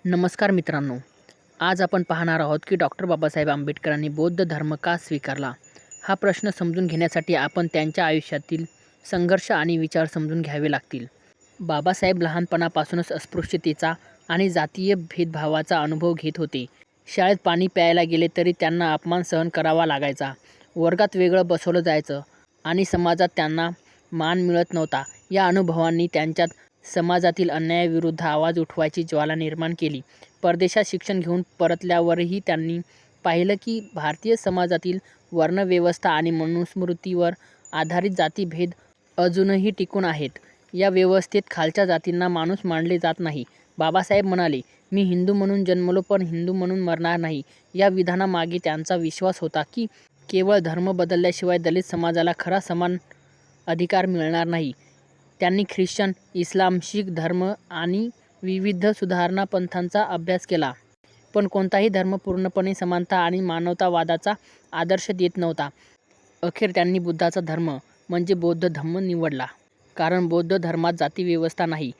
नमस्कार मित्रांनो, आज आपण पाहणार आहोत की डॉक्टर बाबासाहेब आंबेडकरांनी बौद्ध धर्म का स्वीकारला? हा प्रश्न समजून घेण्यासाठी आपण त्यांच्या आयुष्यातील संघर्ष आणि विचार समजून घ्यावे लागतील. बाबासाहेब लहानपणापासूनच अस्पृश्यतेचा आणि जातीय भेदभावाचा अनुभव घेत होते. शाळेत पाणी प्यायला गेले तरी त्यांना अपमान सहन करावा लागायचा. वर्गात वेगळं बसवलं जायचं आणि समाजात त्यांना मान मिळत नव्हता. या अनुभवांनी त्यांच्यात समाजातील अन्यायाविरुद्ध आवाज उठवायची ज्वाला निर्माण केली. परदेशात शिक्षण घेऊन परतल्यावरही त्यांनी पाहिलं की भारतीय समाजातील वर्णव्यवस्था आणि मनुस्मृतीवर आधारित जातीभेद अजूनही टिकून आहेत. या व्यवस्थेत खालच्या जातींना माणूस मानले जात नाही. बाबासाहेब म्हणाले, "मी हिंदू म्हणून जन्मलो पण हिंदू म्हणून मरणार नाही." या विधानामागे त्यांचा विश्वास होता की केवळ धर्म बदलल्याशिवाय दलित समाजाला खरा समान अधिकार मिळणार नाही. त्यांनी ख्रिश्चन, इस्लाम, शीख धर्म आणि विविध सुधारणा पंथांचा अभ्यास केला. पण कोणताही धर्म पूर्णपणे समानता आणि मानवतावादाचा आदर्श देत नव्हता. अखेर त्यांनी बुद्धाचा धर्म म्हणजे बौद्ध धम्म निवडला. कारण बौद्ध धर्मात जातीव्यवस्था नाही,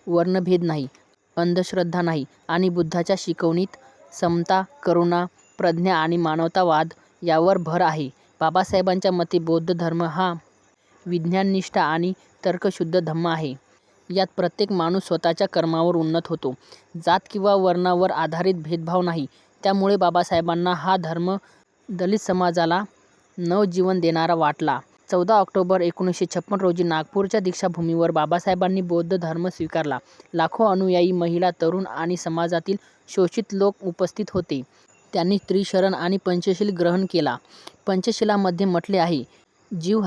वर्णभेद नाही, अंधश्रद्धा नाही आणि बुद्धाच्या शिकवणीत समता, करुणा, प्रज्ञा आणि मानवतावाद यावर भर आहे. बाबासाहेबांच्या मते बौद्ध धर्म हा विज्ञाननिष्ठ आणि तर्कशुद्ध धम्म आहे. यात प्रत्येक माणूस स्वतःच्या कर्मावर उन्नत होतो. जात किंवा वर्णावर आधारित भेदभाव नाही. त्यामुळे बाबासाहेबांना हा धर्म दलित समाजाला नवजीवन देणारा वाटला. 14 ऑक्टोबर 1956 रोजी नागपूरच्या दीक्षाभूमीवर बाबासाहेबांनी बौद्ध धर्म स्वीकारला. लाखो अनुयायी, महिला, तरुण आणि समाजातील शोषित लोक उपस्थित होते. त्यांनी त्रिशरण आणि पंचशील ग्रहण केला. पंचशीलामध्ये म्हटले आहे, जीव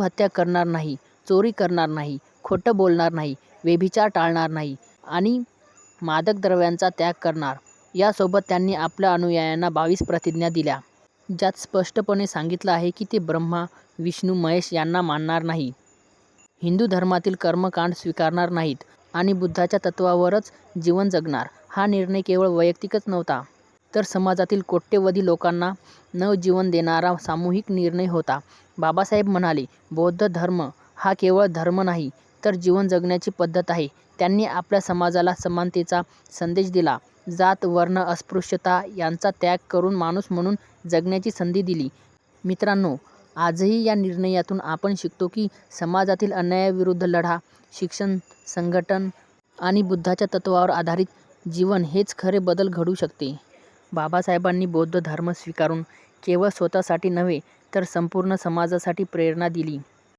हत्या करणार नाही, चोरी करणार नाही, खोटं बोलणार नाही, व्यभिचार टाळणार नाही आणि मादक द्रव्यांचा त्याग करणार. यासोबत त्यांनी आपल्या अनुयायांना 22 प्रतिज्ञा दिल्या, ज्यात स्पष्टपणे सांगितलं आहे की ते ब्रह्मा, विष्णू, महेश यांना मानणार नाही, हिंदू धर्मातील कर्मकांड स्वीकारणार नाहीत आणि बुद्धाच्या तत्त्वावरच जीवन जगणार. हा निर्णय केवळ वैयक्तिकच नव्हता, तर समाजातील कोट्यवधी लोकांना नवजीवन देणारा सामूहिक निर्णय होता. बाबासाहेब म्हणाले, बौद्ध धर्म हा केवळ धर्म नाही, तर जीवन जगण्याची पद्धत आहे. त्यांनी आपल्या समाजाला समानतेचा संदेश दिला. जात, वर्ण, अस्पृश्यता यांचा त्याग करून माणूस म्हणून जगण्याची संधी दिली. मित्रांनो, आजही या निर्णयातून आपण शिकतो की समाजातील अन्यायाविरुद्ध लढा, शिक्षण, संघटन आणि बुद्धाच्या तत्त्वावर आधारित जीवन हेच खरे बदल घडवू शकते. बाबासाहेबांनी बौद्ध धर्म स्वीकारून केवळ स्वतःसाठी नव्हे, तर संपूर्ण समाजासाठी प्रेरणा दिली.